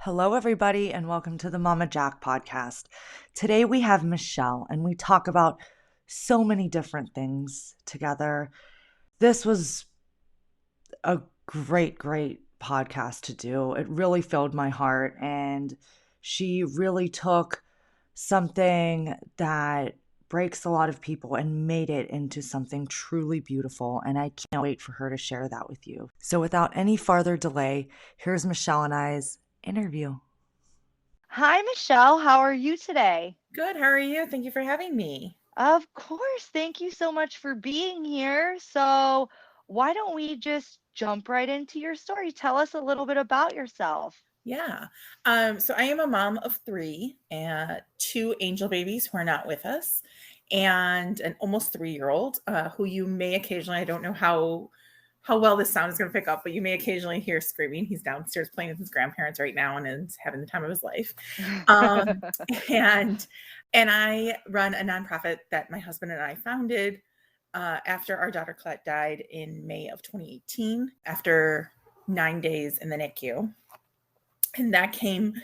Hello, everybody, and welcome to the Mama Jack podcast. Today we have Michelle, and we talk about so many different things together. This was a great podcast to do. It really filled my heart, and she really took something that breaks a lot of people and made it into something truly beautiful. And I can't wait for her to share that with you. So, without any farther delay, here's Michelle and I's interview. Hi, Michelle. How are you today? Good. How are you? Thank you for having me. Of course. Thank you so much for being here. So, why don't we just jump right into your story? Tell us a little bit about yourself. Yeah. So I am a mom of three and two angel babies who are not with us, and an almost 3-year-old who you may occasionally, I don't know how well this sound is going to pick up, but you may occasionally hear screaming. He's downstairs playing with his grandparents right now and is having the time of his life. Um, and and I run a nonprofit that my husband and I founded after our daughter Colette died in May of 2018 after 9 days in the NICU. And that came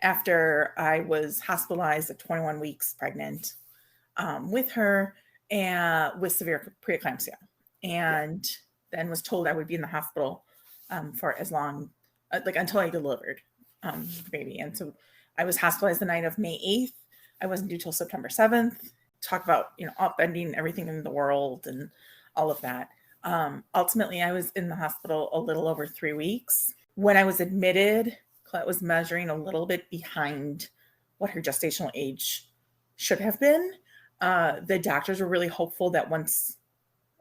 after I was hospitalized at 21 weeks pregnant with her and with severe preeclampsia. And then was told I would be in the hospital for as long, like until I delivered the baby. And so I was hospitalized the night of May 8th. I wasn't due till September 7th. Talk about, upending everything in the world and all of that. Ultimately, I was in the hospital a little over 3 weeks. When I was admitted, Colette was measuring a little bit behind what her gestational age should have been. The doctors were really hopeful that once,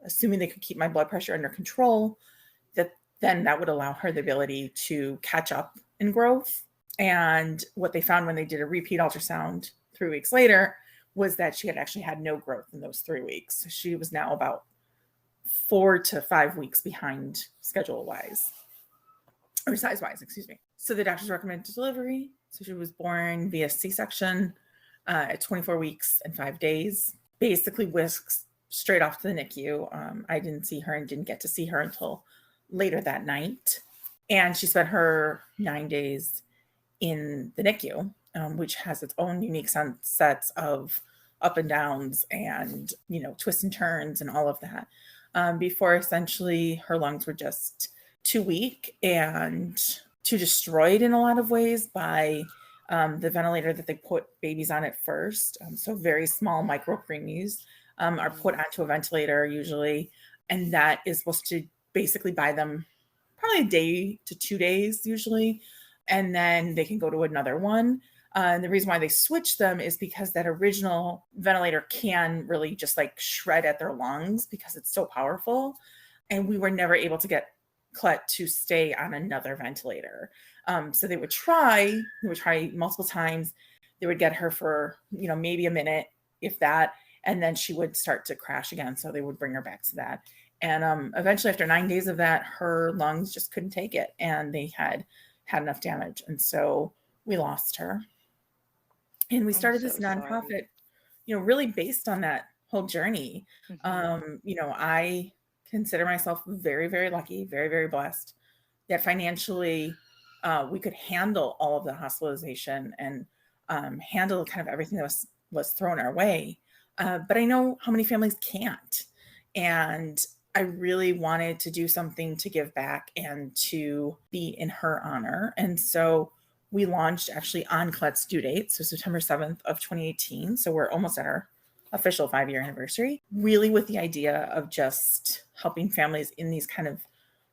assuming they could keep my blood pressure under control, that would allow her the ability to catch up in growth. And what they found when they did a repeat ultrasound 3 weeks later was that she had actually had no growth in those 3 weeks. She was now about 4 to 5 weeks behind schedule-wise, or size-wise, excuse me. So the doctors recommended delivery. So she was born via C-section at 24 weeks and 5 days, basically whisked straight off to the NICU. I didn't see her and didn't get to see her until later that night. And she spent her 9 days in the NICU, which has its own unique sets of up and downs and, twists and turns and all of that. Before essentially her lungs were just too weak and too destroyed in a lot of ways by the ventilator that they put babies on at first. So very small micro preemies are put onto a ventilator usually, and that is supposed to basically buy them probably a day to 2 days usually, and then they can go to another one. And the reason why they switch them is because that original ventilator can really just like shred at their lungs because it's so powerful. And we were never able to get Colette to stay on another ventilator. So they would try multiple times. They would get her for, maybe a minute, if that, and then she would start to crash again. So they would bring her back to that. And eventually after 9 days of that, her lungs just couldn't take it and they had enough damage. And so we lost her. And we started this nonprofit, really based on that whole journey. I consider myself very, very lucky, very, very blessed that financially we could handle all of the hospitalization and handle kind of everything that was thrown our way. But I know how many families can't. And I really wanted to do something to give back and to be in her honor. And so we launched actually on Colette's due date, so September 7th of 2018. So we're almost at our official 5-year anniversary, really with the idea of just helping families in these kind of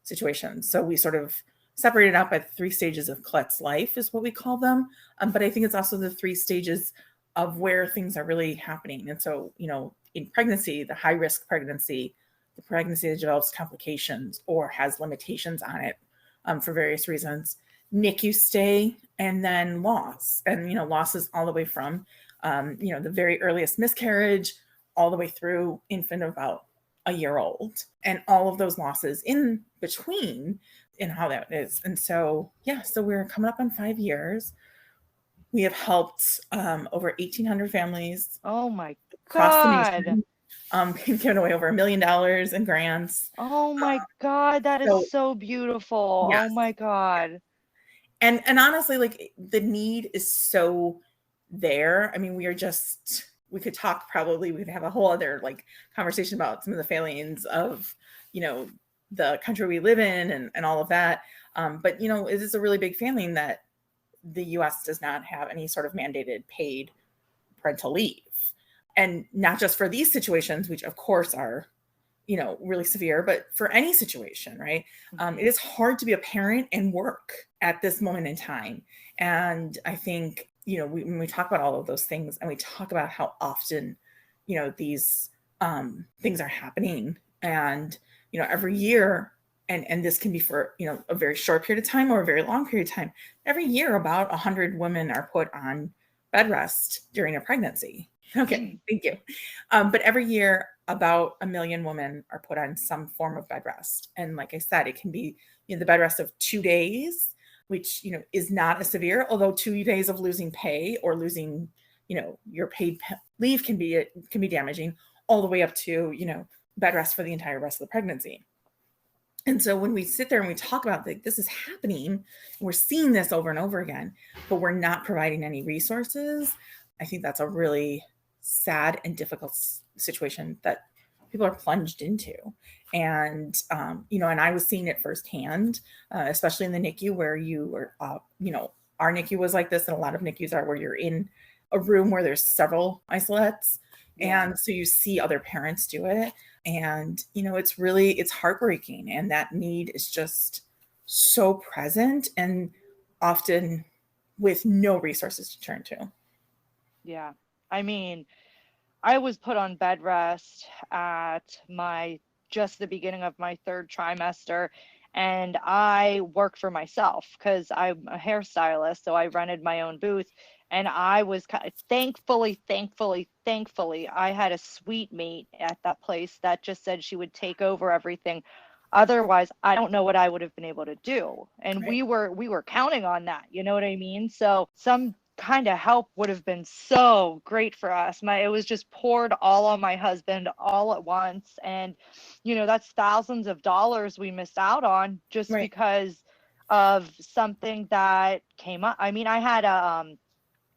situations. So we sort of separated out by 3 stages of Colette's life is what we call them. But I think it's also the 3 stages of where things are really happening. And so, in pregnancy, the high risk pregnancy, the pregnancy that develops complications or has limitations on it for various reasons, NICU stay, and then loss. And, losses all the way from, the very earliest miscarriage all the way through infant about a year old, and all of those losses in between and how that is. And so, so we're coming up on 5 years. We have helped over 1,800 families. Oh my across the God. nation. We've given away over $1 million in grants. Oh my God. That So is so beautiful. yes, Oh my God. And honestly, like the need is so there. I mean, we could talk, probably we could have a whole other like conversation about some of the failings of, you know, the country we live in and all of that. But you know, it is a really big failing that the US does not have any sort of mandated paid parental leave. And not just for these situations, which of course are, you know, really severe, but for any situation, right? It is hard to be a parent and work at this moment in time. And I think, you know, when we talk about all of those things and we talk about how often, you know, these things are happening, and, you know, every year, and this can be for, you know, a very short period of time or a very long period of time, every year about 100 women are put on bed rest during a pregnancy. Okay, thank you. But every year, about 1 million women are put on some form of bed rest. And like I said, it can be, you know, the bed rest of 2 days, which, you know, is not as severe, although 2 days of losing pay or losing, you know, your paid leave can be damaging, all the way up to, you know, bed rest for the entire rest of the pregnancy. And so when we sit there and we talk about like, this is happening, we're seeing this over and over again, but we're not providing any resources, I think that's a really sad and difficult situation that people are plunged into. And, you know, and I was seeing it firsthand, especially in the NICU where you were, you know, our NICU was like this, and a lot of NICUs are where you're in a room where there's several isolates. Yeah. And so you see other parents do it. And, you know, it's heartbreaking. And that need is just so present, and often with no resources to turn to. Yeah. I mean, I was put on bed rest at just the beginning of my third trimester, and I work for myself because I'm a hairstylist. So I rented my own booth, and I was thankfully, I had a suite mate at that place that just said she would take over everything. Otherwise, I don't know what I would have been able to do. And Right. we were counting on that. You know what I mean? So some kind of help would have been so great for us. It was just poured all on my husband all at once. And, you know, that's thousands of dollars we missed out on just Right. because of something that came up. I mean, I had a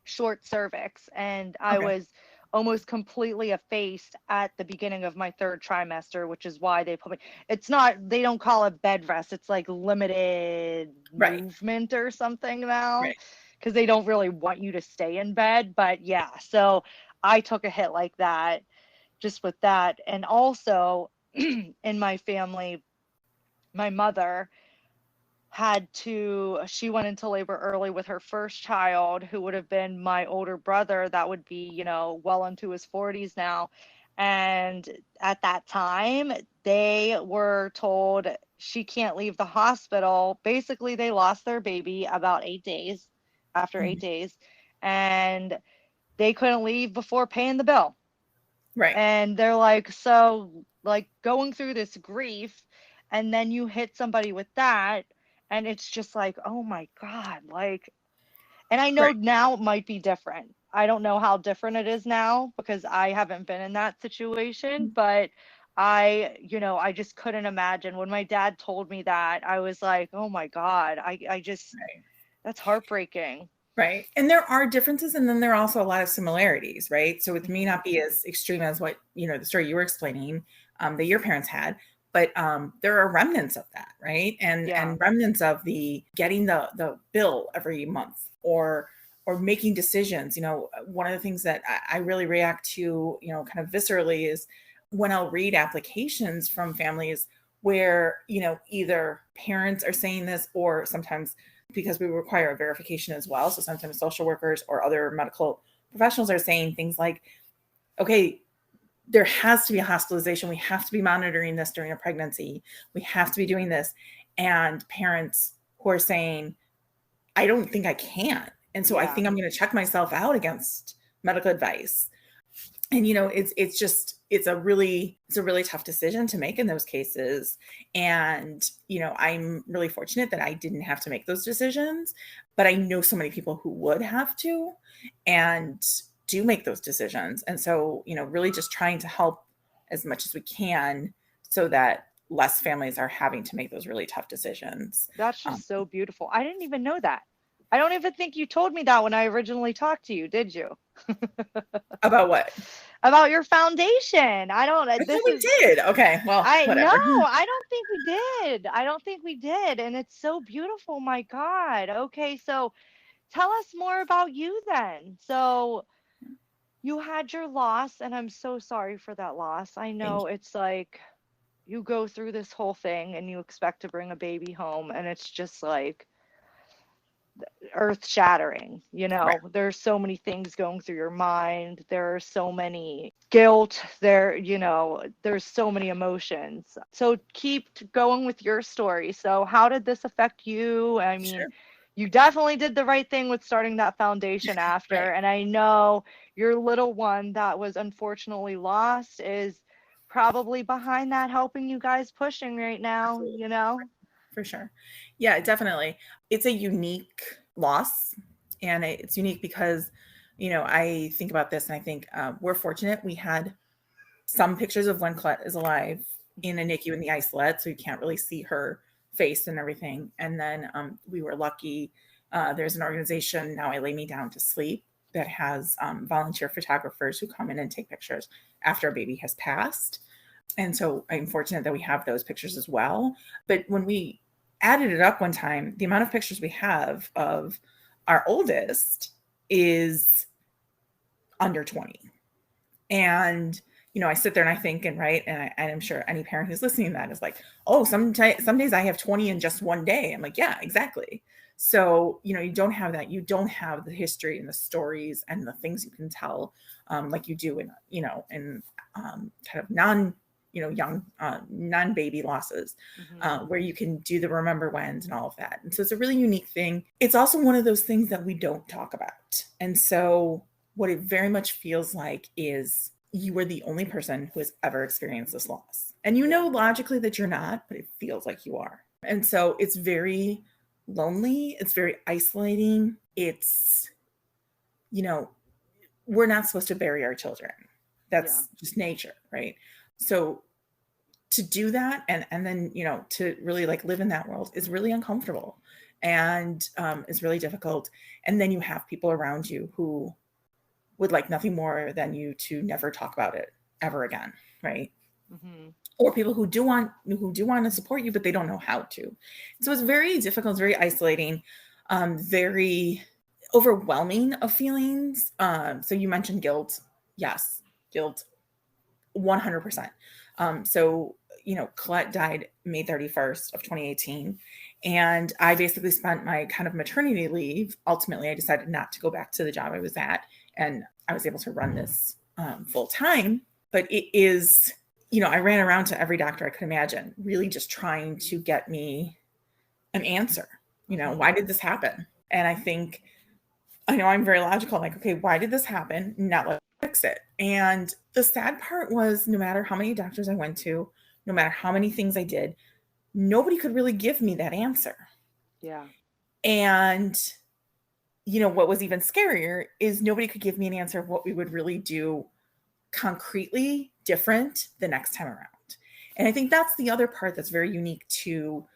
short cervix, and I was almost completely effaced at the beginning of my third trimester, which is why they they don't call it bed rest. It's like limited movement or something now, because they don't really want you to stay in bed. But yeah, so I took a hit like that just with that. And also in my family, my mother she went into labor early with her first child, who would have been my older brother, that would be, you know, well into his 40s now. And at that time, they were told she can't leave the hospital. Basically, they lost their baby about 8 days, after 8 days, and they couldn't leave before paying the bill. Right. And they're like, so like going through this grief, and then you hit somebody with that, and it's just like, oh my God, like, and I know now it might be different. I don't know how different it is now because I haven't been in that situation, but you know, I just couldn't imagine when my dad told me that. I was like, oh my God, I just, that's heartbreaking. Right. And there are differences, and then there are also a lot of similarities, right? So it may not be as extreme as what, you know, the story you were explaining, that your parents had, but there are remnants of that, right? And remnants of the getting the bill every month, or making decisions. You know, one of the things that I really react to, you know, kind of viscerally, is when I'll read applications from families where, you know, either parents are saying this, or sometimes, because we require a verification as well, so sometimes social workers or other medical professionals are saying things like, okay, there has to be a hospitalization. We have to be monitoring this during a pregnancy. We have to be doing this. And parents who are saying, I don't think I can. And so I think I'm going to check myself out against medical advice. And, you know, it's a really tough decision to make in those cases. And, you know, I'm really fortunate that I didn't have to make those decisions, but I know so many people who would have to, and do make those decisions. And so, you know, really just trying to help as much as we can so that less families are having to make those really tough decisions. That's just so beautiful. I didn't even know that. I don't even think you told me that when I originally talked to you, did you? About what? About your foundation. I don't, I this thought we is, did. Okay, well, I no, whatever. I don't think we did. I don't think we did. And it's so beautiful. My God. Okay. So tell us more about you then. So you had your loss, and I'm so sorry for that loss. I Thank know it's like you go through this whole thing and you expect to bring a baby home, and it's just like earth shattering. you. Right. There's so many things going through your mind. There are so many guilt there, there's so many emotions. So keep going with your story. So how did this affect you? I mean, Sure. you definitely did the right thing with starting that foundation Right. after, and I know your little one that was unfortunately lost is probably behind that, helping you guys pushing right now, Absolutely. For sure. Yeah, definitely. It's a unique loss. And it's unique because, I think about this and I think we're fortunate. We had some pictures of when Colette is alive in a NICU in the isolette, so you can't really see her face and everything. And then we were lucky. There's an organization, Now I Lay Me Down to Sleep, that has volunteer photographers who come in and take pictures after a baby has passed. And so I'm fortunate that we have those pictures as well. But when we added it up one time, the amount of pictures we have of our oldest is under 20. And, I sit there and I think, and right. And I'm sure any parent who's listening to that is like, oh, some days I have 20 in just one day. I'm like, yeah, exactly. So, you don't have that. You don't have the history and the stories and the things you can tell like you do in kind of young non-baby losses where you can do the remember whens and all of that. And so it's a really unique thing. It's also one of those things that we don't talk about. And so what it very much feels like is you are the only person who has ever experienced this loss. And logically that you're not, but it feels like you are. And so it's very lonely. It's very isolating. It's, we're not supposed to bury our children. That's just nature, right? So to do that and then, to really like live in that world is really uncomfortable and is really difficult. And then you have people around you who would like nothing more than you to never talk about it ever again, right? Mm-hmm. Or people who do want to support you, but they don't know how to. So it's very difficult, it's very isolating, very overwhelming of feelings. So you mentioned guilt. Yes, guilt, 100%. So, Colette died May 31st of 2018. And I basically spent my kind of maternity leave. Ultimately, I decided not to go back to the job I was at. And I was able to run this full time. But it is, I ran around to every doctor I could imagine, really just trying to get me an answer. Why did this happen? And I think, I know I'm very logical, like, okay, why did this happen? Now let's fix it. And the sad part was no matter how many doctors I went to, no matter how many things I did, nobody could really give me that answer. Yeah. And, what was even scarier is nobody could give me an answer of what we would really do concretely different the next time around. And I think that's the other part that's very unique to,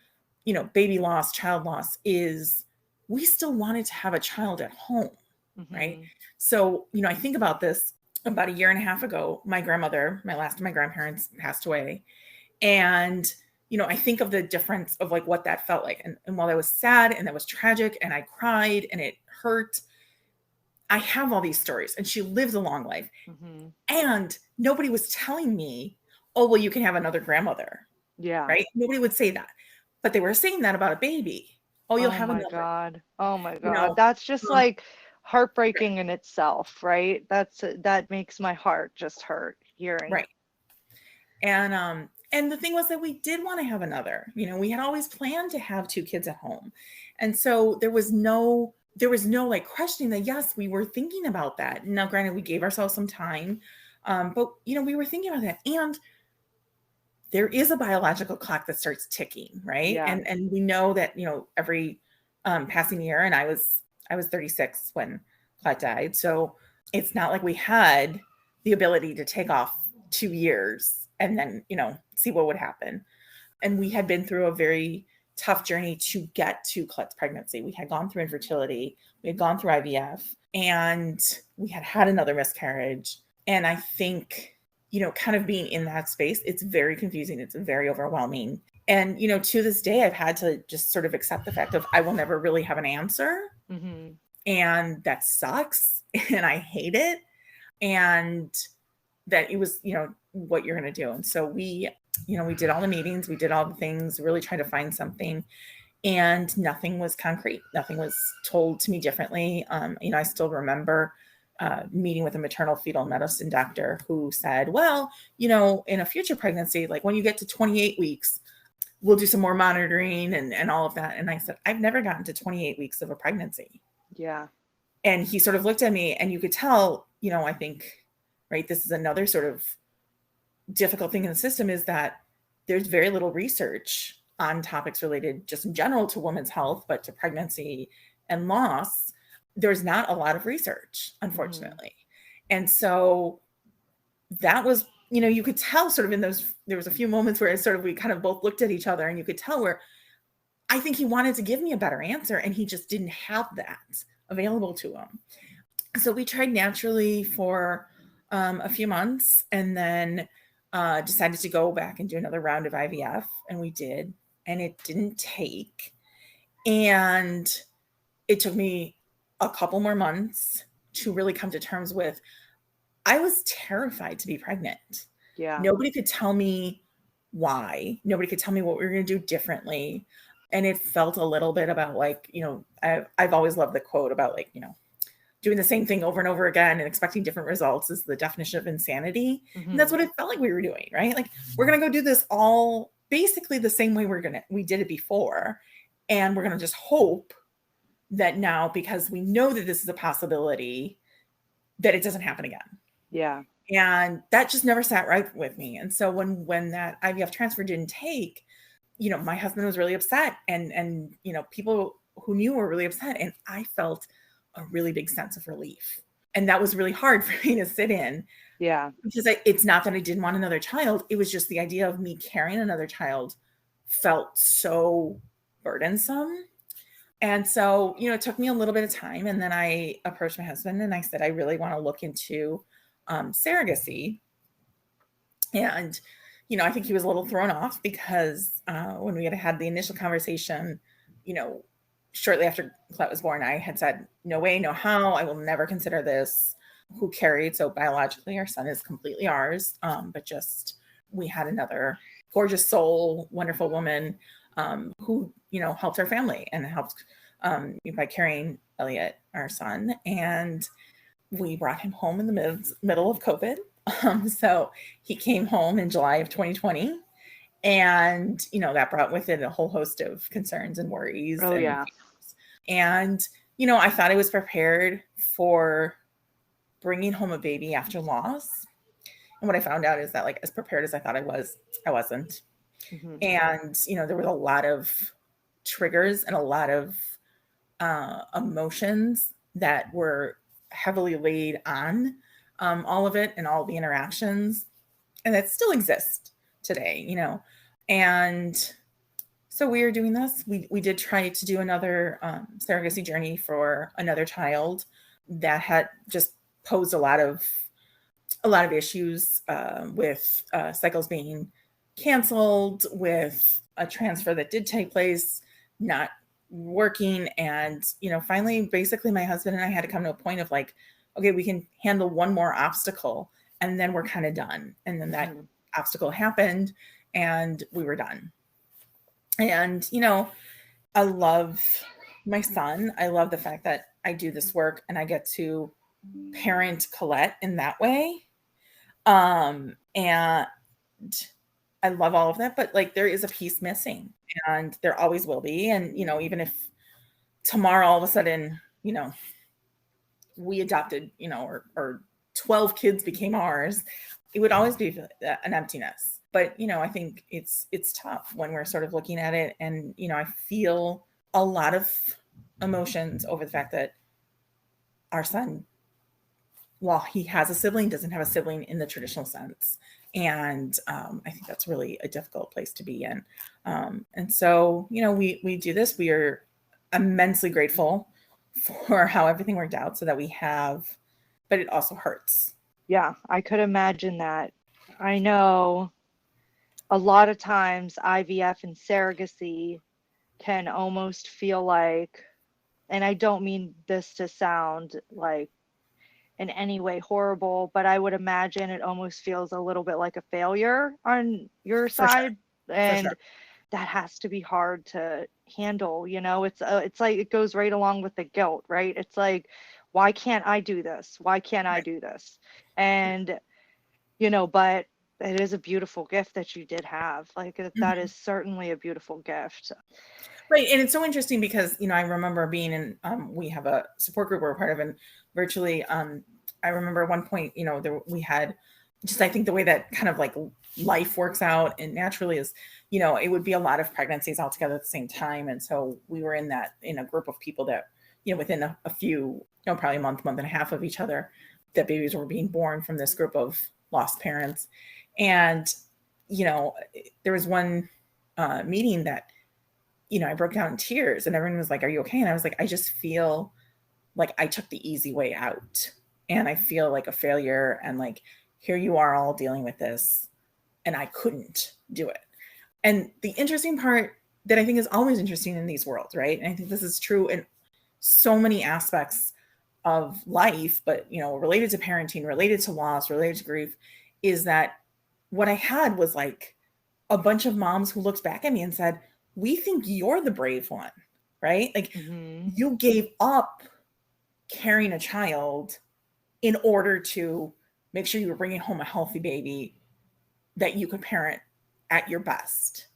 baby loss, child loss, is we still wanted to have a child at home, right? So, I think about this about a year and a half ago, my grandmother, my last of my grandparents, passed away. And, I think of the difference of like what that felt like. And while that was sad and that was tragic and I cried and it hurt, I have all these stories and she lived a long life. And nobody was telling me, oh, well, you can have another grandmother. Yeah. Right. Nobody would say that, but they were saying that about a baby. Oh, you'll have another. God. Oh my God. That's just like heartbreaking in itself, right? That makes my heart just hurt hearing. Right. And the thing was that we did want to have another, we had always planned to have 2 kids at home. And so there was no like questioning that. Yes, we were thinking about that. Now, granted, we gave ourselves some time. But we were thinking about that. And there is a biological clock that starts ticking, right? Yeah. And we know that, every passing year, and I was 36 when Colette died. So it's not like we had the ability to take off 2 years and then, see what would happen. And we had been through a very tough journey to get to Colette's pregnancy. We had gone through infertility, we had gone through IVF, and we had had another miscarriage. And I think, kind of being in that space, it's very confusing. It's very overwhelming. And, to this day, I've had to just sort of accept the fact of I will never really have an answer. Mm-hmm. And that sucks. And I hate it. And that it was, what you're going to do. And so we did all the meetings, we did all the things, really trying to find something, and nothing was concrete. Nothing was told to me differently. I still remember meeting with a maternal fetal medicine doctor who said, well, in a future pregnancy, like when you get to 28 weeks, we'll do some more monitoring and all of that. And I said, I've never gotten to 28 weeks of a pregnancy. Yeah. And he sort of looked at me, and you could tell, I think, right, this is another sort of difficult thing in the system, is that there's very little research on topics related just in general to women's health, but to pregnancy and loss. There's not a lot of research, unfortunately. Mm-hmm. And so that was, you could tell sort of in those, there was a few moments where we kind of both looked at each other, and you could tell where I think he wanted to give me a better answer, and he just didn't have that available to him. So we tried naturally for a few months, and then decided to go back and do another round of IVF, and we did, and it didn't take. And it took me a couple more months to really come to terms with, I was terrified to be pregnant. Yeah. Nobody could tell me why. Nobody could tell me what we were going to do differently. And it felt a little bit about like, I've always loved the quote about like, doing the same thing over and over again and expecting different results is the definition of insanity. Mm-hmm. And that's what it felt like we were doing, right? Like, we're going to go do this all basically the same way we did it before. And we're going to just hope that now, because we know that this is a possibility, that it doesn't happen again. Yeah. And that just never sat right with me. And so when that IVF transfer didn't take, my husband was really upset, and people who knew were really upset. And I felt a really big sense of relief. And that was really hard for me to sit in. Yeah. Because it's not that I didn't want another child. It was just the idea of me carrying another child felt so burdensome. And so, it took me a little bit of time. And then I approached my husband and I said, I really want to look into surrogacy. And, I think he was a little thrown off because when we had the initial conversation, shortly after Colette was born, I had said, no way, no how, I will never consider this who carried. So biologically, our son is completely ours. But just, we had another gorgeous soul, wonderful woman who, helped our family and helped by carrying Elliot, our son. And we brought him home in the middle of COVID. So he came home in July of 2020. And, that brought with it a whole host of concerns and worries. Oh, yeah. And, I thought I was prepared for bringing home a baby after loss. And what I found out is that, like, as prepared as I thought I wasn't. Mm-hmm. And, there was a lot of triggers and a lot of emotions that were heavily laid on all of it and all the interactions. And that still exists today, And so we are doing this. We did try to do another surrogacy journey for another child that had just posed a lot of issues with cycles being canceled, with a transfer that did take place not working. And, finally, basically my husband and I had to come to a point of like, okay, we can handle one more obstacle and then we're kind of done. And then that obstacle happened and we were done. And, I love my son. I love the fact that I do this work and I get to parent Colette in that way. And I love all of that, but like there is a piece missing and there always will be. And, even if tomorrow all of a sudden, we adopted, or 12 kids became ours, it would always be an emptiness. But, I think it's tough when we're sort of looking at it. And, I feel a lot of emotions over the fact that our son while he has a sibling, doesn't have a sibling in the traditional sense. And I think that's really a difficult place to be in. And so, we do this. We are immensely grateful for how everything worked out so that we have, but it also hurts. Yeah, I could imagine that. I know a lot of times IVF and surrogacy can almost feel like, and I don't mean this to sound like in any way horrible, but I would imagine it almost feels a little bit like a failure on your For sure. side. For sure. And that has to be hard to handle. It's like it goes right along with the guilt, right? It's like, why can't I do this? Why can't I Right. do this? And but it is a beautiful gift that you did have. Like that Mhm. is certainly a beautiful gift. Right. And it's so interesting because, I remember being in, we have a support group we're a part of, and virtually, I remember at one point, we had just, I think the way that kind of like life works out and naturally is, it would be a lot of pregnancies all together at the same time. And so we were in a group of people that, within a few, probably a month and a half of each other, that babies were being born from this group of lost parents. And, there was one meeting that, I broke down in tears and everyone was like, "Are you okay?" And I was like, "I just feel like I took the easy way out and I feel like a failure. And like, here you are all dealing with this and I couldn't do it." And the interesting part that I think is always interesting in these worlds, right? And I think this is true in so many aspects of life, but, related to parenting, related to loss, related to grief, is that what I had was like a bunch of moms who looked back at me and said, "We think you're the brave one," right? Like, Mm-hmm. you gave up carrying a child in order to make sure you were bringing home a healthy baby that you could parent at your best.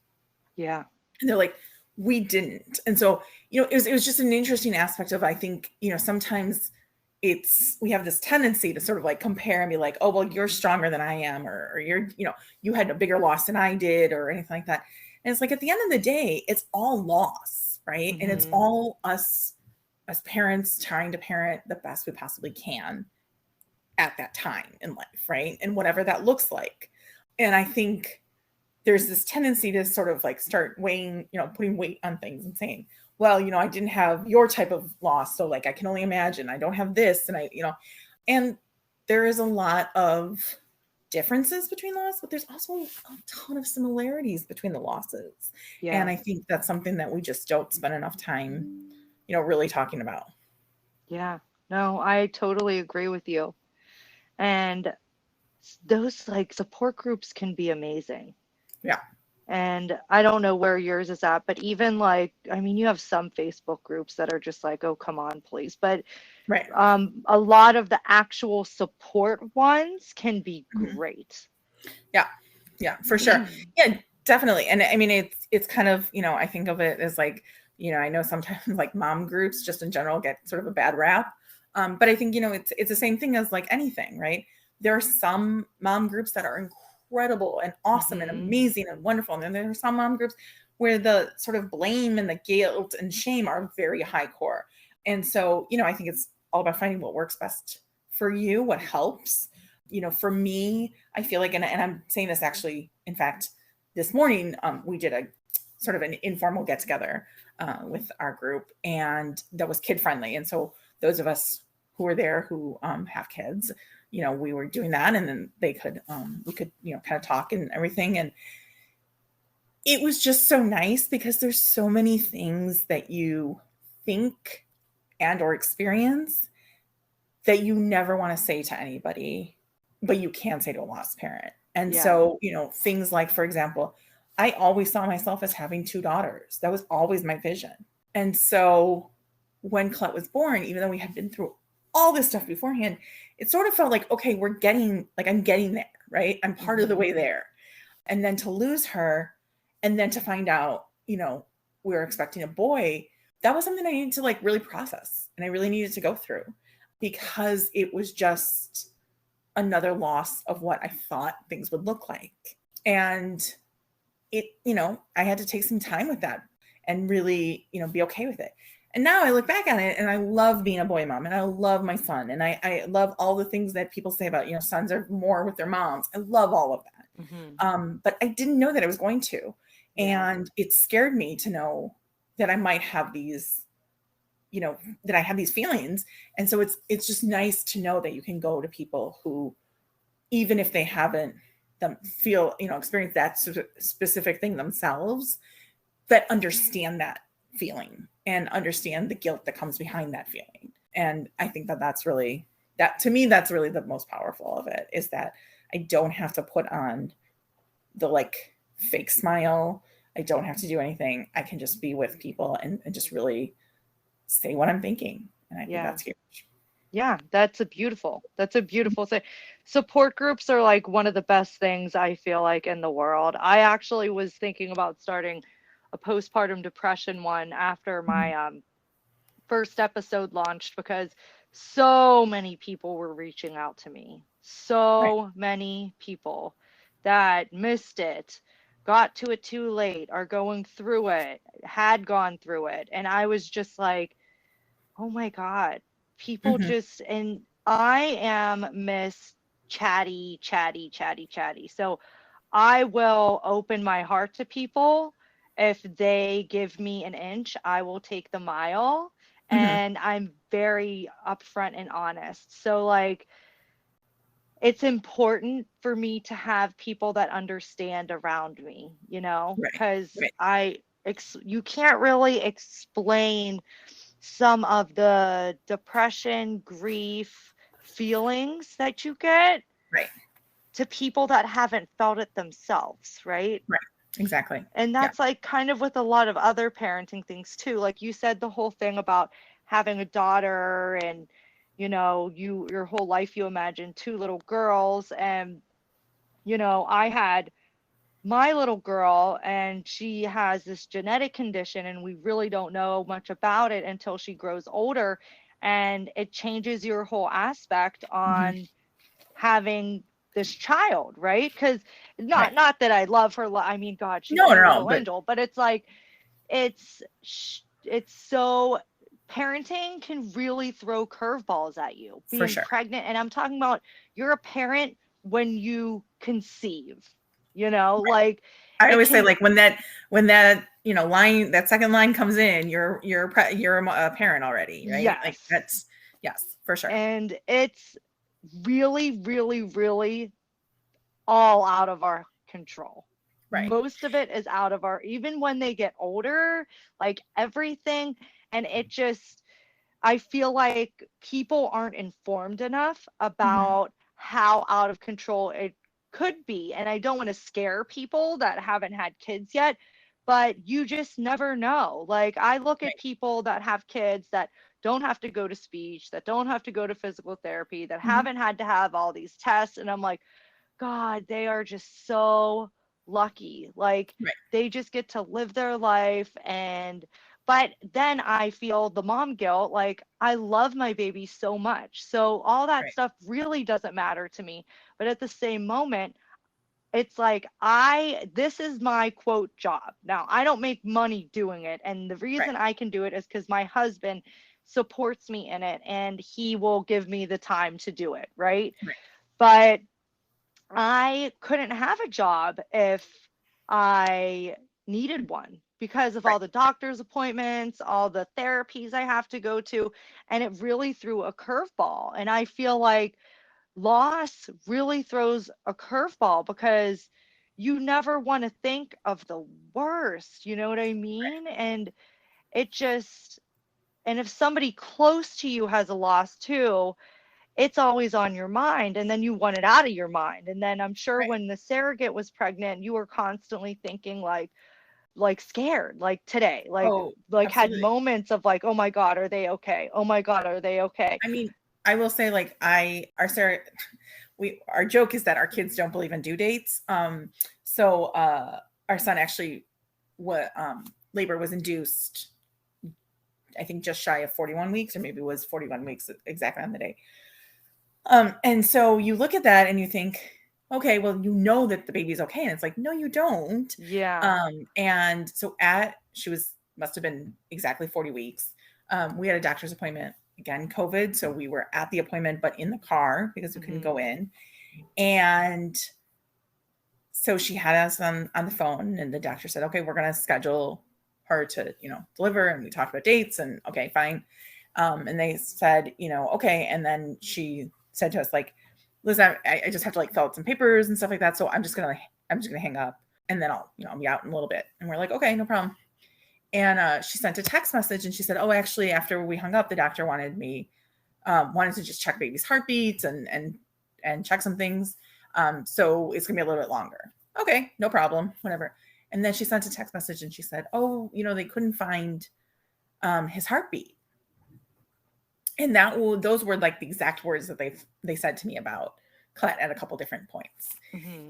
Yeah. And they're like, "We didn't." And so, it was just an interesting aspect of, I think, sometimes we have this tendency to sort of like compare and be like, "Oh, well, you're stronger than I am," or you're, you had a bigger loss than I did, or anything like that. And it's like, at the end of the day, it's all loss, right? And it's Mm-hmm. all us as parents trying to parent the best we possibly can at that time in life, right? And whatever that looks like. And I think there's this tendency to sort of like start weighing, putting weight on things and saying, "Well, I didn't have your type of loss, so like I can only imagine. I don't have this." And and there is a lot of differences between loss, but there's also a ton of similarities between the losses. And Yeah. I think that's something that we just don't spend enough time, really talking about. Yeah. No, I totally agree with you. And those like support groups can be amazing. Yeah. And I don't know where yours is at, but even like, I mean, you have some Facebook groups that are just like, "Oh, come on, please." But Right. a lot of the actual support ones can be Mhm. great. Yeah. Yeah, for sure. Yeah, definitely. And I mean, it's kind of, I think of it as like, I know sometimes like mom groups just in general get sort of a bad rap. But I think, it's the same thing as like anything, right? There are some mom groups that are incredible and awesome and Mm-hmm. amazing and wonderful. And then there are some mom groups where the sort of blame and the guilt and shame are very high core. And so, I think it's all about finding what works best for you, what helps. For me, I feel like, and I'm saying this actually, in fact, this morning, we did a sort of an informal get together with our group, and that was kid friendly. And so those of us who were there who have kids, we were doing that, and then we could, kind of talk and everything. And it was just so nice because there's so many things that you think and or experience that you never want to say to anybody, but you can say to a lost parent. And Yeah. so, things like, for example, I always saw myself as having two daughters. That was always my vision. And so when Colette was born, even though we had been through all this stuff beforehand, it sort of felt like, okay, I'm getting there, right? I'm part of the way Mm-hmm. there. And then to lose her, and then to find out, we were expecting a boy, that was something I needed to like really process. And I really needed to go through because it was just another loss of what I thought things would look like. And I had to take some time with that and really, be okay with it. And now I look back on it and I love being a boy mom and I love my son. And I love all the things that people say about, sons are more with their moms. I love all of that. But I didn't know that I was going to. Yeah. And it scared me to know that I might have these, that I have these feelings. And so it's just nice to know that you can go to people who, even if they haven't experience that specific thing themselves, that understand that feeling and understand the guilt that comes behind that feeling. And I think that to me, that's really the most powerful of it, is that I don't have to put on the like fake smile. I don't have to do anything. I can just be with people and just really say what I'm thinking. And I think that's huge. Yeah, that's a beautiful thing. Support groups are like one of the best things I feel like in the world. I actually was thinking about starting a postpartum depression one after my first episode launched, because so many people were reaching out to me. So many people that missed it, got to it too late, are going through it, had gone through it. And I was just like, oh my God, people just, and I am Miss Chatty, chatty, chatty, chatty. So I will open my heart to people. If they give me an inch, I will take the mile. And I'm very upfront and honest. So, like, it's important for me to have people that understand around me, because you can't really explain some of the depression, grief, feelings that you get to people that haven't felt it themselves, right? Right. Exactly. And that's like kind of with a lot of other parenting things too. Like you said, the whole thing about having a daughter and, your whole life, you imagine 2 little girls. And, I had my little girl and she has this genetic condition and we really don't know much about it until she grows older, and it changes your whole aspect on having this child, right? Because not that I love her, I mean, God, she's a little angel, but it's like it's so, parenting can really throw curveballs at you, being pregnant. And I'm talking about, you're a parent when you conceive, like I always say, like, when that line, that second line comes in, you're a parent already, right? Yes. Like that's, yes, for sure. And it's really, really, really all out of our control. Right. Most of it is out of our, even when they get older, like everything. And it just, I feel like people aren't informed enough about how out of control it could be. And I don't want to scare people that haven't had kids yet, but you just never know. Like, I look at people that have kids that don't have to go to speech, that don't have to go to physical therapy, that haven't had to have all these tests. And I'm like, God, they are just so lucky. Like, they just get to live their life. But then I feel the mom guilt, like, I love my baby so much. So all that stuff really doesn't matter to me. But at the same moment, it's like, this is my quote job. Now, I don't make money doing it. And the reason I can do it is because my husband supports me in it and he will give me the time to do it. Right. But I couldn't have a job if I needed one, because of all the doctor's appointments, all the therapies I have to go to, and it really threw a curveball. And I feel like loss really throws a curveball because you never want to think of the worst, you know what I mean? And it just, and if somebody close to you has a loss too, it's always on your mind, and then you want it out of your mind. And then I'm sure when the surrogate was pregnant, you were constantly thinking like scared, like today, like had moments of like, oh my God, are they okay? Oh my God, are they okay? I mean, I will say, like, our joke is that our kids don't believe in due dates. So our son actually, labor was induced, I think just shy of 41 weeks, or maybe it was 41 weeks exactly on the day. And so you look at that and you think, okay, well, that the baby's okay. And it's like, no, you don't. Yeah. And so must have been exactly 40 weeks. We had a doctor's appointment, again, COVID. So we were at the appointment, but in the car because we couldn't go in. And so she had us on the phone, and the doctor said, okay, we're going to schedule her to, deliver. And we talked about dates, and okay, fine. And they said, okay. And then she said to us, like, listen, I just have to like fill out some papers and stuff like that. So I'm just going to hang up, and then I'll be out in a little bit. And we're like, okay, no problem. And she sent a text message, and she said, oh, actually, after we hung up, the doctor wanted to just check baby's heartbeats and check some things. So it's gonna be a little bit longer. Okay, no problem, whatever. And then she sent a text message, and she said, oh, they couldn't find his heartbeat. And those were like the exact words that they said to me about Colette at a couple different points.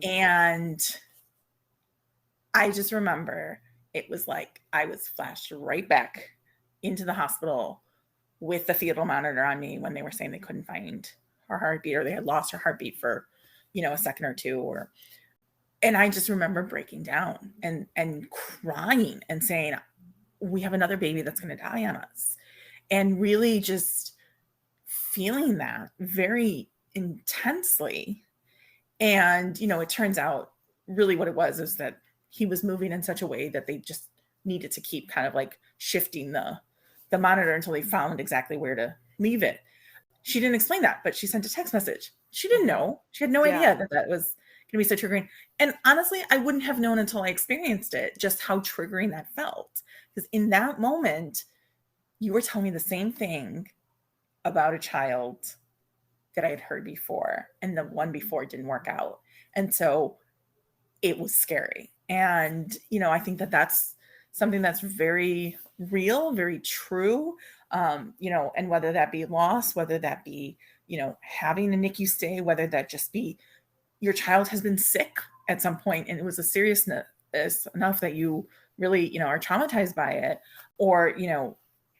And I just remember it was like I was flashed right back into the hospital with the fetal monitor on me when they were saying they couldn't find her heartbeat, or they had lost her heartbeat for, a second or two, and I just remember breaking down and crying and saying, we have another baby that's going to die on us. And really just feeling that very intensely. And, it turns out really what it was is that he was moving in such a way that they just needed to keep kind of like shifting the monitor until they found exactly where to leave it. She didn't explain that, but she sent a text message. She didn't know. She had no idea that was going to be so triggering. And honestly, I wouldn't have known until I experienced it, just how triggering that felt. Because in that moment, you were telling me the same thing about a child that I had heard before, and the one before didn't work out. And so it was scary. And, I think that that's something that's very real, very true. And whether that be loss, whether that be, having a NICU stay, whether that just be your child has been sick at some point and it was a seriousness enough that you really, are traumatized by it, or,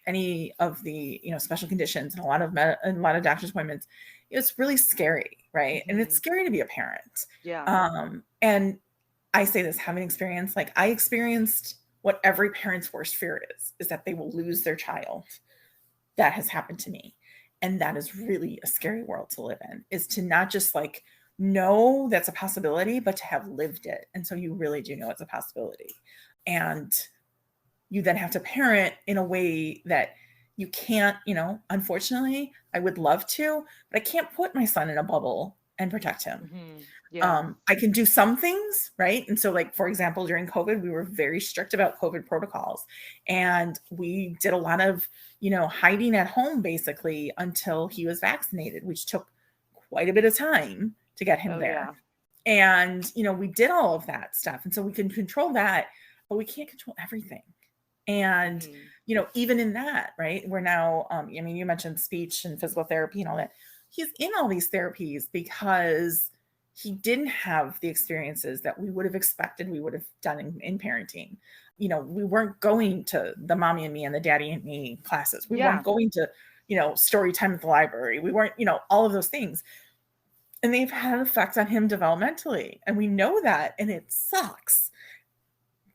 any of the, special conditions and a lot of doctor's appointments, it's really scary. Right. And it's scary to be a parent. Yeah. And I say this, having experience, like I experienced what every parent's worst fear is that they will lose their child. That has happened to me. And that is really a scary world to live in, is to not just like know that's a possibility, but to have lived it. And so you really do know it's a possibility. And you then have to parent in a way that you can't, unfortunately, I would love to, but I can't put my son in a bubble and protect him. I can do some things, right? And so like, for example, during COVID, we were very strict about COVID protocols, and we did a lot of, hiding at home basically until he was vaccinated, which took quite a bit of time to get him there. Yeah. And, we did all of that stuff. And so we can control that, but we can't control everything. And, even in that, right, we're now, you mentioned speech and physical therapy and all that. He's in all these therapies because he didn't have the experiences that we would have expected we would have done in parenting. We weren't going to the mommy and me and the daddy and me classes. We weren't going to, story time at the library. We weren't, all of those things. And they've had an effect on him developmentally. And we know that, and it sucks.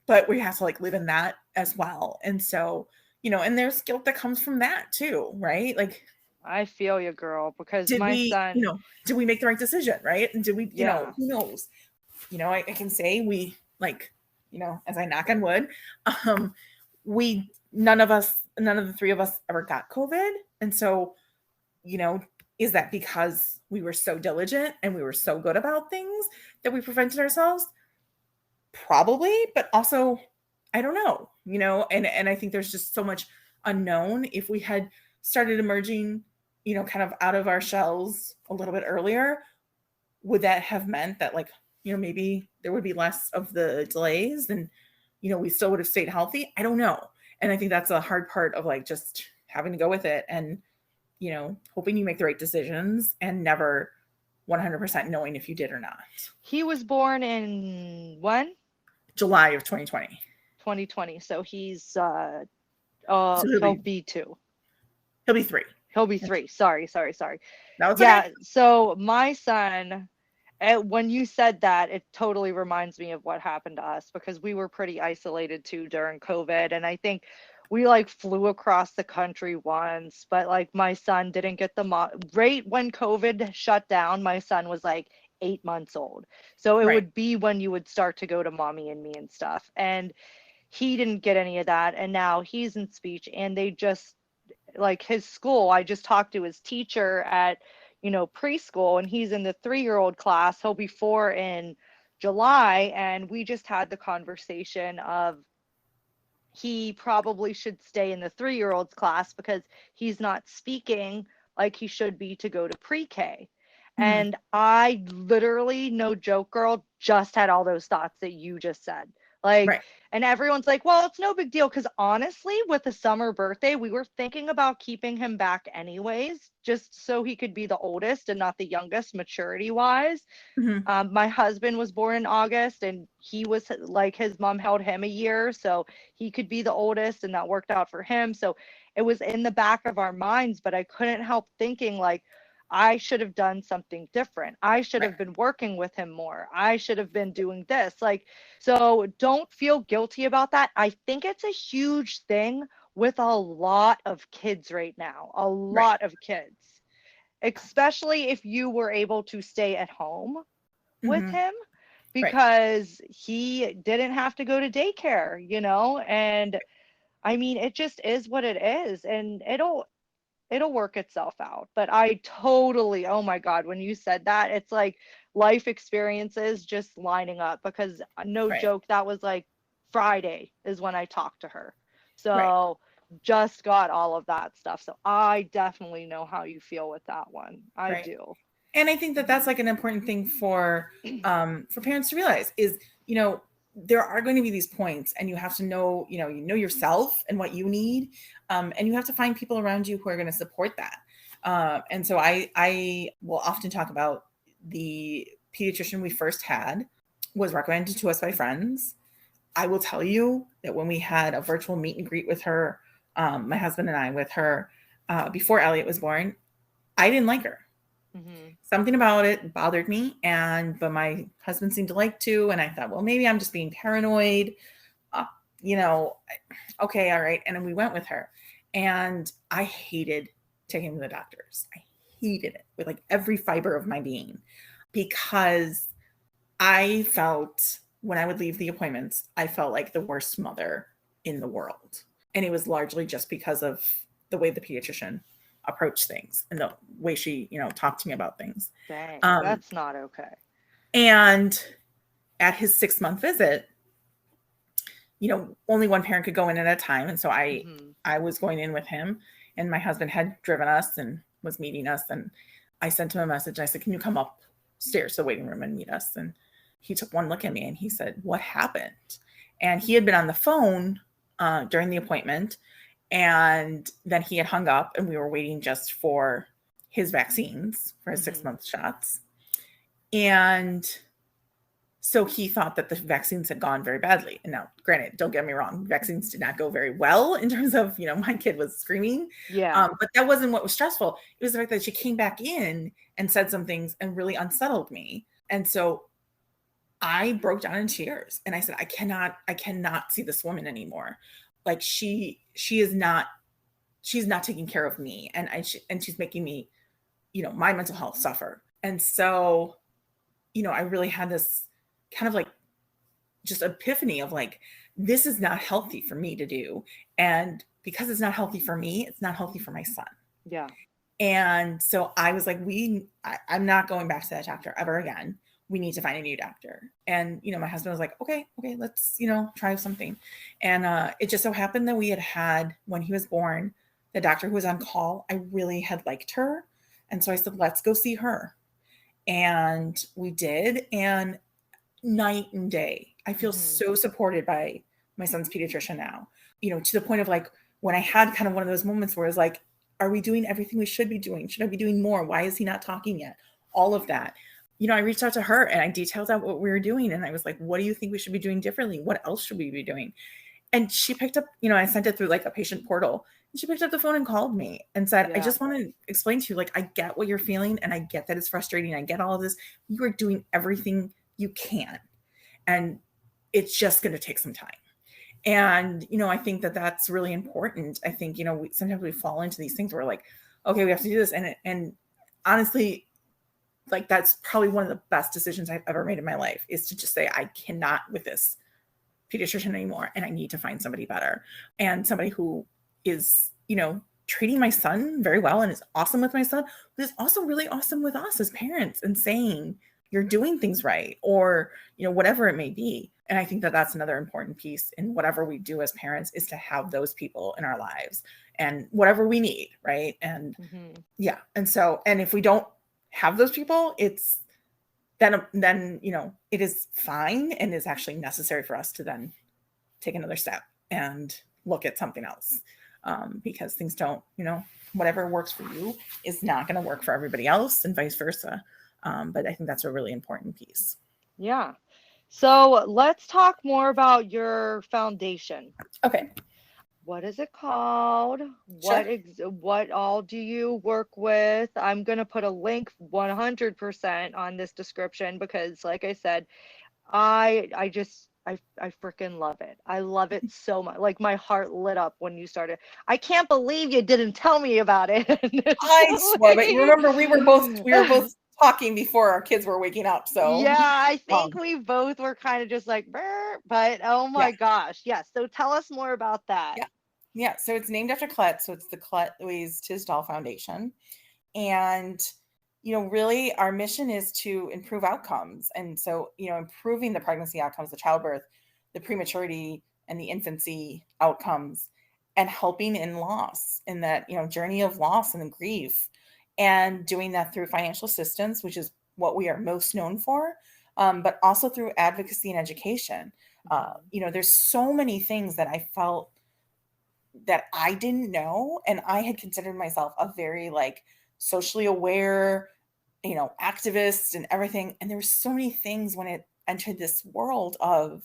But we have to like live in that as well. And so, and there's guilt that comes from that too, right? Like, I feel you, girl, because did my son, did we make the right decision? Right. And did we, who knows, I can say we like, as I knock on wood, none of the three of us ever got COVID. And so, is that because we were so diligent and we were so good about things that we prevented ourselves? Probably, but also, I don't know, and I think there's just so much unknown. If we had started emerging, kind of out of our shells a little bit earlier, would that have meant that like, maybe there would be less of the delays and, we still would have stayed healthy? I don't know. And I think that's a hard part of like just having to go with it and, hoping you make the right decisions and never 100% knowing if you did or not. He was born in when? July of 2020. 2020. So he's he'll be 2. He'll be 3. He'll be 3. Sorry. That was okay. So my son, when you said that, it totally reminds me of what happened to us, because we were pretty isolated too during COVID. And I think we like flew across the country once, but like my son didn't get right when COVID shut down, my son was like 8 months old. So it Right. would be when you would start to go to mommy and me and stuff. And he didn't get any of that. And now he's in speech, and they just, like, his school, I just talked to his teacher at, preschool, and he's in the 3-year-old class. He'll be 4 in July. And we just had the conversation of he probably should stay in the 3-year-old's class because he's not speaking like he should be to go to pre-K. Mhm. And I literally, no joke, girl, just had all those thoughts that you just said. Like, Right. and everyone's like, well, it's no big deal. Because honestly, with the summer birthday, we were thinking about keeping him back anyways, just so he could be the oldest and not the youngest maturity wise. Mhm. My husband was born in August, and he was like, his mom held him a year, so he could be the oldest, and that worked out for him. So it was in the back of our minds, but I couldn't help thinking, like, I should have done something different. I should Right. have been working with him more. I should have been doing this. Like, so don't feel guilty about that. I think it's a huge thing with a lot of kids right now, a Right. lot of kids, especially if you were able to stay at home with Mhm. him, Right. because he didn't have to go to daycare, and I mean, it just is what it is, and it'll work itself out. But I totally, oh my God, when you said that, it's like life experiences just lining up, because no Right. joke, that was like Friday is when I talked to her. Right. So just got all of that stuff. So I definitely know how you feel with that one. I Right. do. And I think that that's like an important thing for parents to realize is, there are going to be these points, and you have to know, yourself and what you need. And you have to find people around you who are going to support that. And so I will often talk about the pediatrician we first had was recommended to us by friends. I will tell you that when we had a virtual meet and greet with her, my husband and I with her, before Elliot was born, I didn't like her. Mm-hmm. Something about it bothered me, but my husband seemed to like to, and I thought, well, maybe I'm just being paranoid. Uh, you know, okay, all right. And then we went with her, and I hated taking to the doctors. I hated it with like every fiber of my being, because I felt when I would leave the appointments, I felt like the worst mother in the world. And it was largely just because of the way the pediatrician approached things and the way she, talked to me about things. Dang, Um, that's not okay. and at his 6-month visit, only one parent could go in at a time. And so Mm-hmm. I was going in with him, and my husband had driven us and was meeting us. And I sent him a message. I said, can you come upstairs to the waiting room and meet us? And he took one look at me and he said, what happened? And he had been on the phone during the appointment. And then he had hung up, and we were waiting just for his vaccines for his Mm-hmm. 6-month shots. And so he thought that the vaccines had gone very badly. And now, granted, don't get me wrong, vaccines did not go very well in terms of, my kid was screaming. Yeah. But that wasn't what was stressful. It was the fact that she came back in and said some things and really unsettled me. And so I broke down in tears, and I said, I cannot see this woman anymore. Like she's not taking care of me. And she's making me, my mental health suffer. And so, I really had this kind of like just epiphany of like, this is not healthy for me to do. And because it's not healthy for me, it's not healthy for my son. Yeah. And so I was like, I'm not going back to that doctor ever again. We need to find a new doctor. And, my husband was like, okay, let's, try something. And it just so happened that we had, when he was born, the doctor who was on call, I really had liked her. And so I said, let's go see her. And we did. And night and day, I feel Mm-hmm. so supported by my son's pediatrician now, to the point of like, when I had kind of one of those moments where it's like, are we doing everything we should be doing? Should I be doing more? Why is he not talking yet? All of that. I reached out to her and I detailed out what we were doing. And I was like, what do you think we should be doing differently? What else should we be doing? And she picked up, I sent it through like a patient portal. And she picked up the phone and called me and said, Yeah. I just want to explain to you, like, I get what you're feeling, and I get that it's frustrating. I get all of this. You are doing everything you can. And it's just going to take some time. And, I think that that's really important. I think, sometimes we fall into these things where we're like, okay, we have to do this. And honestly, like, that's probably one of the best decisions I've ever made in my life, is to just say, I cannot with this pediatrician anymore, and I need to find somebody better, and somebody who is, treating my son very well and is awesome with my son, but is also really awesome with us as parents, and saying you're doing things right, or, whatever it may be. And I think that that's another important piece in whatever we do as parents, is to have those people in our lives and whatever we need. Right. And yeah. And so, and if we don't have those people, it's then, it is fine, and is actually necessary for us to then take another step and look at something else. Because things don't, whatever works for you is not going to work for everybody else, and vice versa. But I think that's a really important piece. Yeah. So let's talk more about your foundation. Okay. What is it called? Sure. What all do you work with? I'm going to put a link 100% on this description, because like I said, I freaking love it. I love it so much. Like, my heart lit up when you started. I can't believe you didn't tell me about it. I swear, but you remember we were both talking before our kids were waking up. So yeah, I think we both were kind of just like, "Brr," but oh my gosh. Yes. So tell us more about that. Yeah. So it's named after Colette. So it's the Colette Louise Tisdall Foundation. And, really our mission is to improve outcomes. And so, improving the pregnancy outcomes, the childbirth, the prematurity, and the infancy outcomes, and helping in loss, in that, journey of loss and grief, and doing that through financial assistance, which is what we are most known for, but also through advocacy and education. There's so many things that I felt that I didn't know. And I had considered myself a very socially aware, activist and everything. And there were so many things when it entered this world of,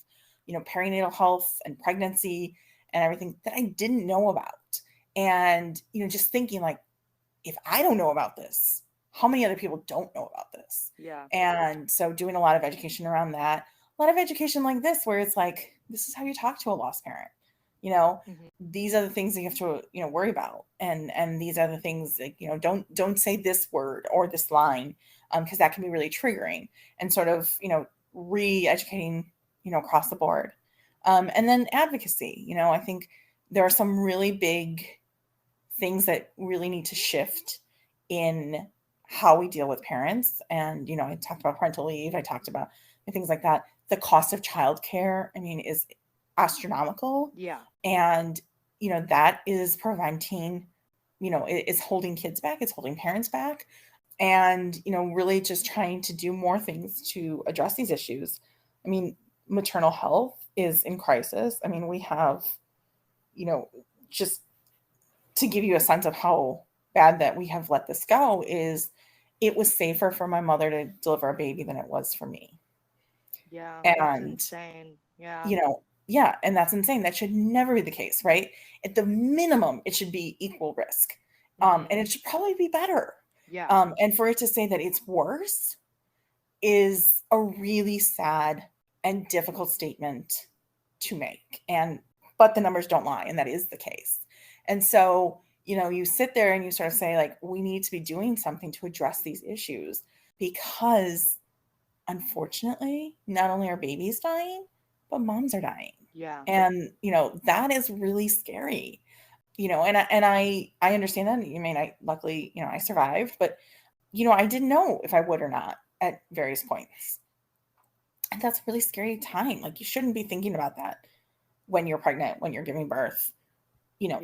perinatal health and pregnancy and everything, that I didn't know about. And, just thinking if I don't know about this, how many other people don't know about this? Yeah. And so doing a lot of education around that, a lot of education like this, where it's this is how you talk to a lost parent. These are the things that you have to, worry about. And these are the things don't say this word or this line, because that can be really triggering, and sort of, re-educating, across the board. And then advocacy, I think there are some really big things that really need to shift in how we deal with parents. And, I talked about parental leave. I talked about things like that. The cost of childcare, is astronomical. Yeah. And, that is preventing, it's holding kids back. It's holding parents back. And, really just trying to do more things to address these issues. Maternal health is in crisis. We have, just to give you a sense of how bad that we have let this go, is it was safer for my mother to deliver a baby than it was for me. Yeah. And, that's insane. Yeah. Yeah. And that's insane. That should never be the case, right? At the minimum, it should be equal risk. And it should probably be better. Yeah. And for it to say that it's worse is a really sad and difficult statement to make. But the numbers don't lie, and that is the case. And so, you sit there and you sort of say, we need to be doing something to address these issues, because unfortunately, not only are babies dying, but moms are dying. Yeah. And, that is really scary, and I understand that. Luckily, I survived, but, I didn't know if I would or not at various points. And that's a really scary time. You shouldn't be thinking about that when you're pregnant, when you're giving birth,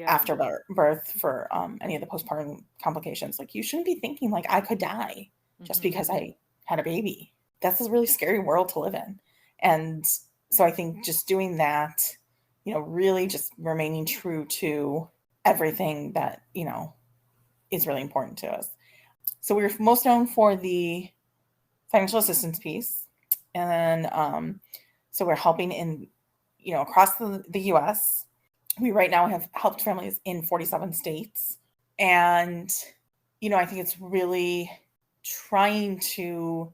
after birth, for any of the postpartum complications. You shouldn't be thinking I could die just because I had a baby. That's a really scary world to live in. And so I think just doing that, really just remaining true to everything that, is really important to us. So we're most known for the financial assistance piece. And then, so we're helping in, across the U.S. We right now have helped families in 47 states. And, I think it's really trying to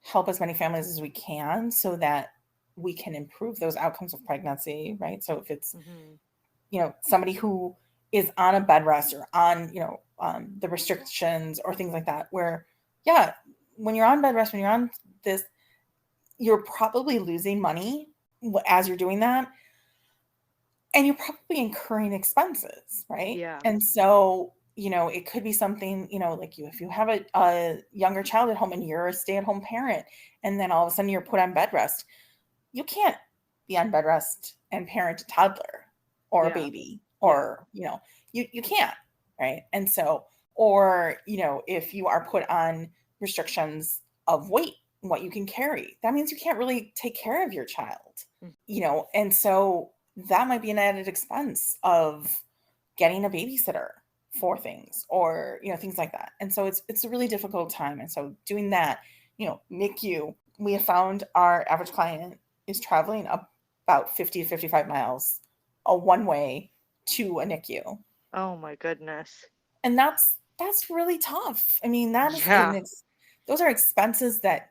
help as many families as we can, so that we can improve those outcomes of pregnancy, right? So if it's, Mm-hmm. Somebody who is on a bed rest or on, the restrictions or things like that, where, yeah, when you're on bed rest, when you're on this, you're probably losing money as you're doing that. And you're probably incurring expenses, right? Yeah. And so, it could be something, like if you have a younger child at home and you're a stay-at-home parent, and then all of a sudden you're put on bed rest, you can't be on bed rest and parent a toddler or a Yeah. baby, or, you can't, right? And so, or, if you are put on restrictions of weight, what you can carry, that means you can't really take care of your child, and so that might be an added expense of getting a babysitter for things, or, things like that. And so it's a really difficult time. And so doing that, NICU, we have found our average client is traveling about 50 to 55 miles a one way to a NICU. Oh my goodness. And that's really tough. I mean, Yeah. those are expenses that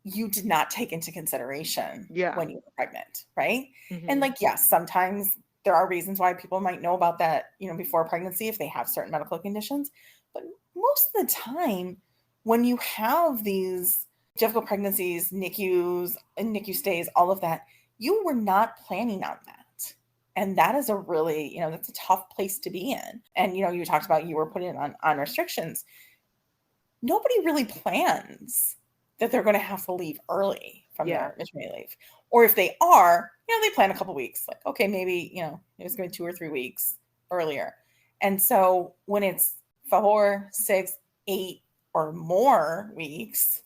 you did not take into consideration Yeah. when you were pregnant, right? Mm-hmm. And like, yes, sometimes there are reasons why people might know about that, before pregnancy, if they have certain medical conditions. But most of the time, when you have these difficult pregnancies, NICUs and NICU stays, all of that, you were not planning on that. And that is a really, that's a tough place to be in. And, you talked about you were put in on restrictions. Nobody really plans that they're going to have to leave early from their maternity leave. Or if they are, they plan a couple weeks, like, okay, maybe, it was going to be 2 or 3 weeks earlier. And so when it's 4, 6, 8 or more weeks,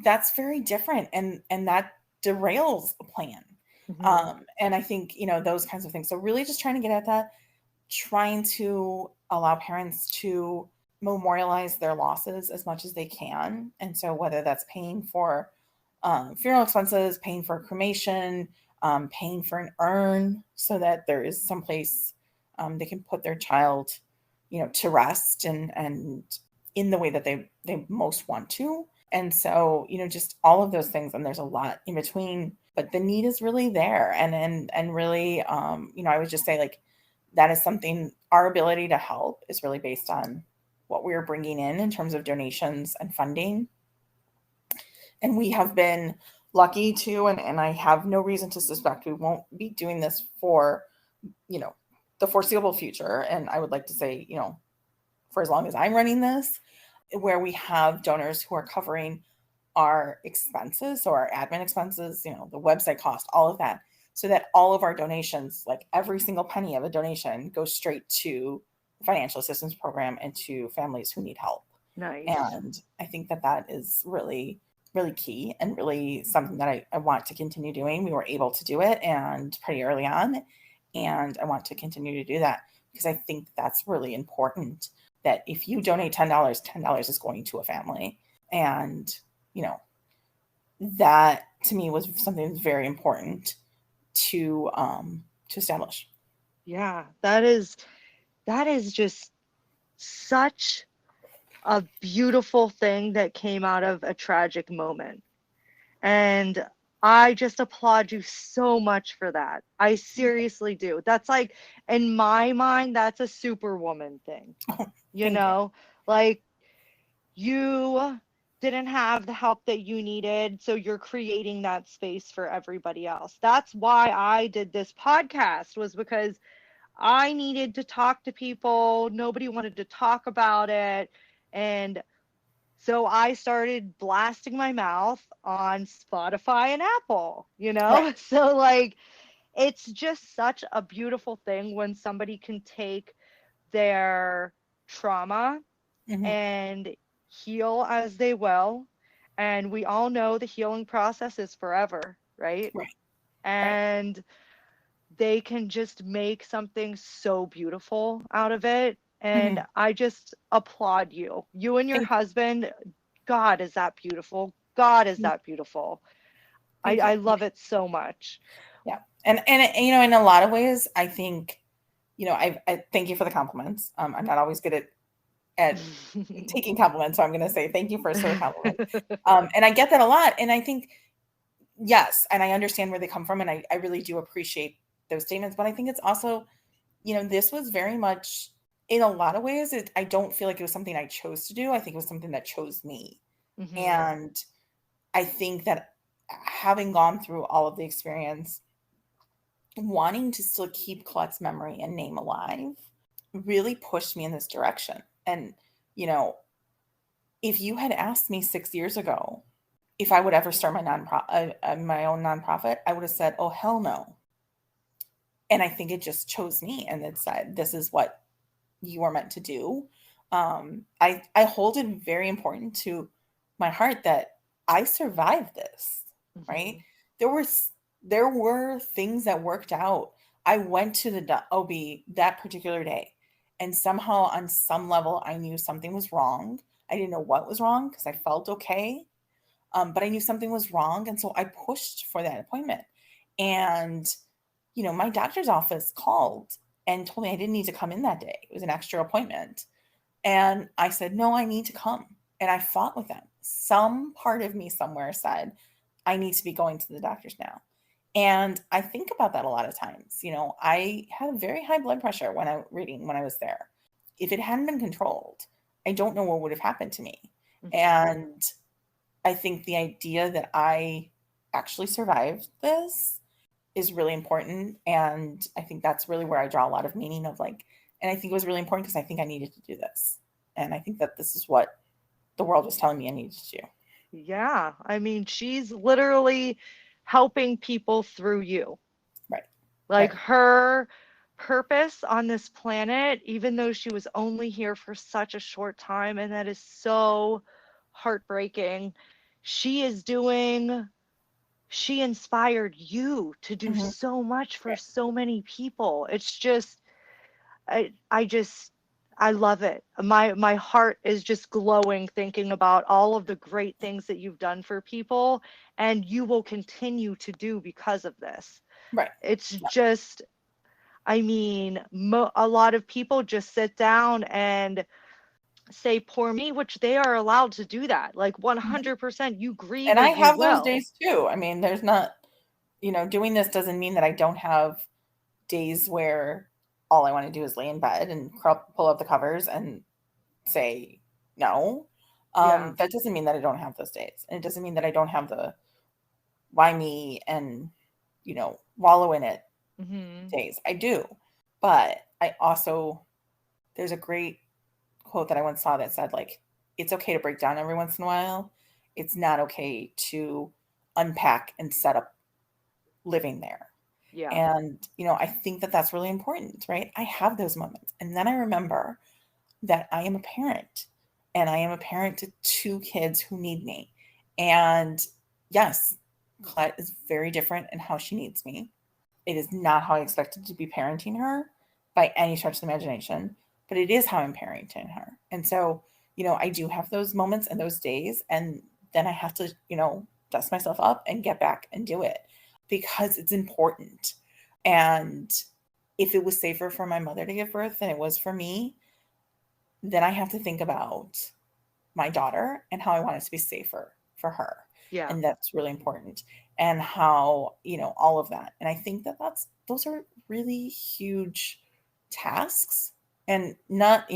that's very different. And that derails a plan. Mm-hmm. And I think, those kinds of things. So really just trying to get at that, trying to allow parents to memorialize their losses as much as they can. And so whether that's paying for funeral expenses, paying for cremation, paying for an urn so that there is some place they can put their child, to rest and in the way that they most want to. And so, just all of those things. And there's a lot in between, but the need is really there. And really, I would just say, like, that is something, our ability to help is really based on what we're bringing in terms of donations and funding. And we have been lucky to, and I have no reason to suspect we won't be doing this for, the foreseeable future. And I would like to say, for as long as I'm running this, where we have donors who are covering our expenses, so our admin expenses, the website cost, all of that, so that all of our donations, like every single penny of a donation, goes straight to the financial assistance program and to families who need help. Nice. And I think that is really, really key, and really something that I want to continue doing. We were able to do it and pretty early on, and I want to continue to do that because I think that's really important, that if you donate $10 is going to a family. And, that to me was something that's very important to establish. Yeah, that is just such a beautiful thing that came out of a tragic moment. And I just applaud you so much for that. I seriously do. That's like, in my mind, that's a superwoman thing. You know, like, you didn't have the help that you needed, so you're creating that space for everybody else. That's why I did this podcast, was because I needed to talk to people. Nobody wanted to talk about it. And so I started blasting my mouth on Spotify and Apple, Right. So, like, it's just such a beautiful thing when somebody can take their trauma and heal as they will. And we all know the healing process is forever, right? Right. And they can just make something so beautiful out of it. And I just applaud you. You and your husband, God, is that beautiful? God, is that beautiful? I love it so much. Yeah. And in a lot of ways, I think, I thank you for the compliments. I'm not always good at taking compliments, so I'm going to say thank you first for the compliment. And I get that a lot. And I think yes, and I understand where they come from, and I really do appreciate those statements. But I think it's also, this was very much, in a lot of ways, I don't feel like it was something I chose to do. I think it was something that chose me. Mm-hmm. And I think that having gone through all of the experience, wanting to still keep Colette's memory and name alive really pushed me in this direction. And, if you had asked me 6 years ago if I would ever start my own nonprofit, I would have said, "Oh, hell no." And I think it just chose me and it said, "This is what you are meant to do." I hold it very important to my heart that I survived this, Mm-hmm. right? There were there were things that worked out. I went to the OB that particular day, and somehow on some level I knew something was wrong. I didn't know what was wrong because I felt okay, but I knew something was wrong, and so I pushed for that appointment. And my doctor's office called and told me I didn't need to come in that day. It was an extra appointment. And I said, "No, I need to come." And I fought with them. Some part of me somewhere said, "I need to be going to the doctors now." And I think about that a lot of times. I had a very high blood pressure when I was there. If it hadn't been controlled, I don't know what would have happened to me. Mm-hmm. And I think the idea that I actually survived this is really important. And I think that's really where I draw a lot of meaning of and I think it was really important because I think I needed to do this. And I think that this is what the world was telling me I needed to do. Yeah. I mean, she's literally helping people through you. Right. Like, Right. her purpose on this planet, even though she was only here for such a short time, and that is so heartbreaking, she is doing, she inspired you to do Mm-hmm. so much for Right. so many people. It's just, I just, I love it. My heart is just glowing thinking about all of the great things that you've done for people, and you will continue to do because of this. Right. It's Yeah. just, I mean, a lot of people just sit down and say, "Poor me," which they are allowed to do that. Like, Mhm. 100%, you grieve And I as you have those will. days too. I mean, there's not, doing this doesn't mean that I don't have days where all I want to do is lay in bed and pull up the covers and say no. Yeah. That doesn't mean that I don't have those days. And it doesn't mean that I don't have the why me and, wallow in it Hmm. days. I do. But I also, there's a great quote that I once saw that said, it's okay to break down every once in a while. It's not okay to unpack and set up living there. Yeah. And, I think that that's really important, right? I have those moments. And then I remember that I am a parent and I am a parent to two kids who need me. And yes, Colette is very different in how she needs me. It is not how I expected to be parenting her by any stretch of the imagination, but it is how I'm parenting her. And so, I do have those moments and those days, and then I have to, dust myself up and get back and do it because it's important. And if it was safer for my mother to give birth than it was for me, then I have to think about my daughter and how I want it to be safer for her. Yeah. And that's really important. And how, all of that. And I think that those are really huge tasks, and not,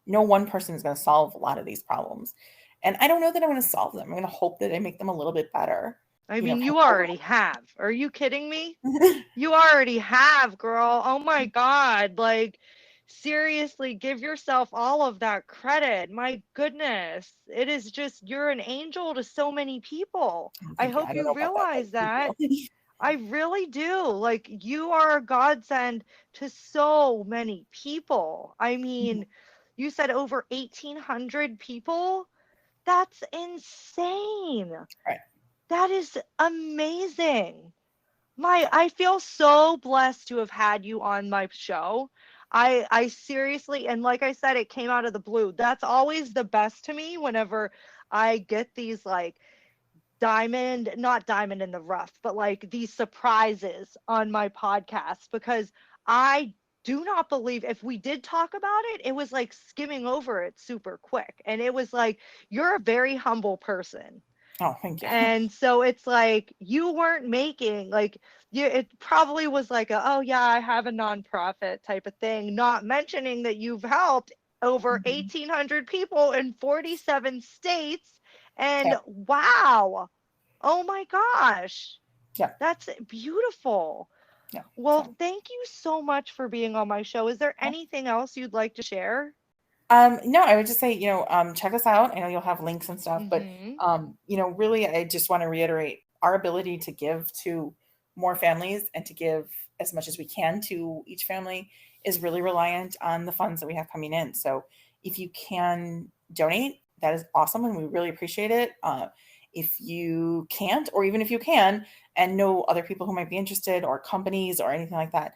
no one person is going to solve a lot of these problems. And I don't know that I'm going to solve them. I'm going to hope that I make them a little bit better. I mean, Kind you of already have. Are you kidding me? overall. You already have, girl. Oh my God. Like, seriously, give yourself all of that credit. My goodness. It is just, you're an angel to so many people. I Thank you. hope I don't you know about that, but realize thank that. you. I really do. Like, you are a godsend to so many people. I mean, you said over 1,800 people? That's insane. Right. That is amazing. I feel so blessed to have had you on my show. I seriously, and like I said, it came out of the blue. That's always the best to me whenever I get these, like, diamond, not diamond in the rough, but like these surprises on my podcast, because I do not believe, if we did talk about it, it was like skimming over it super quick. And it was like, you're a very humble person. Oh, thank you. And so it's like you weren't making like it probably was like oh yeah, I have a nonprofit type of thing, not mentioning that you've helped over 1,800 people in 47 states. And Yeah. wow, oh my gosh, Yeah. that's beautiful. Yeah. Well, So, thank you so much for being on my show. Is there yeah. anything else you'd like to share? No, I would just say, check us out. I know you'll have links and stuff, but, Mm-hmm. really, I just want to reiterate our ability to give to more families and to give as much as we can to each family is really reliant on the funds that we have coming in. So if you can donate, that is awesome. And we really appreciate it. If you can't, or even if you can, and know other people who might be interested or companies or anything like that,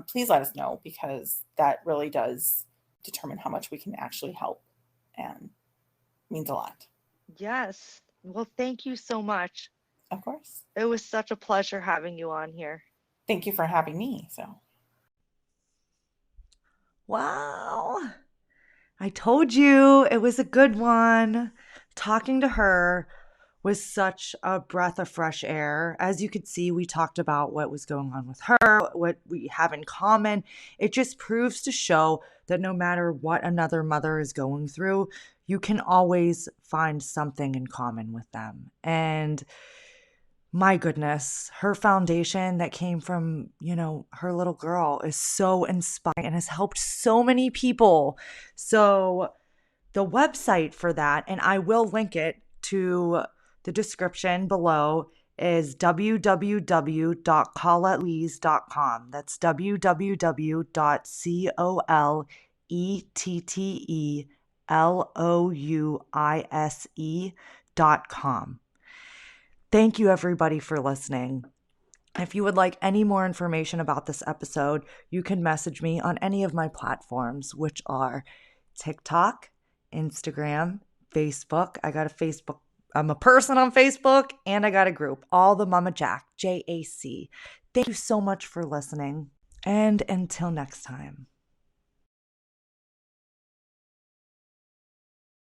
please let us know, because that really does determine how much we can actually help, and means a lot. Yes. Well, thank you so much. Of course. It was such a pleasure having you on here. Thank you for having me. So, Wow. I told you it was a good one. Talking to her was such a breath of fresh air. As you could see, we talked about what was going on with her, what we have in common. It just proves to show that no matter what another mother is going through, you can always find something in common with them. And my goodness, her foundation that came from, her little girl is so inspiring and has helped so many people. So, the website for that, and I will link it to the description below, is www.colettelouise.com. That's www.colettelouise.com. Thank you, everybody, for listening. If you would like any more information about this episode, you can message me on any of my platforms, which are TikTok, Instagram, Facebook. I got a Facebook. I'm a person on Facebook, and I got a group, All the Mama Jack, JAC. Thank you so much for listening, and until next time.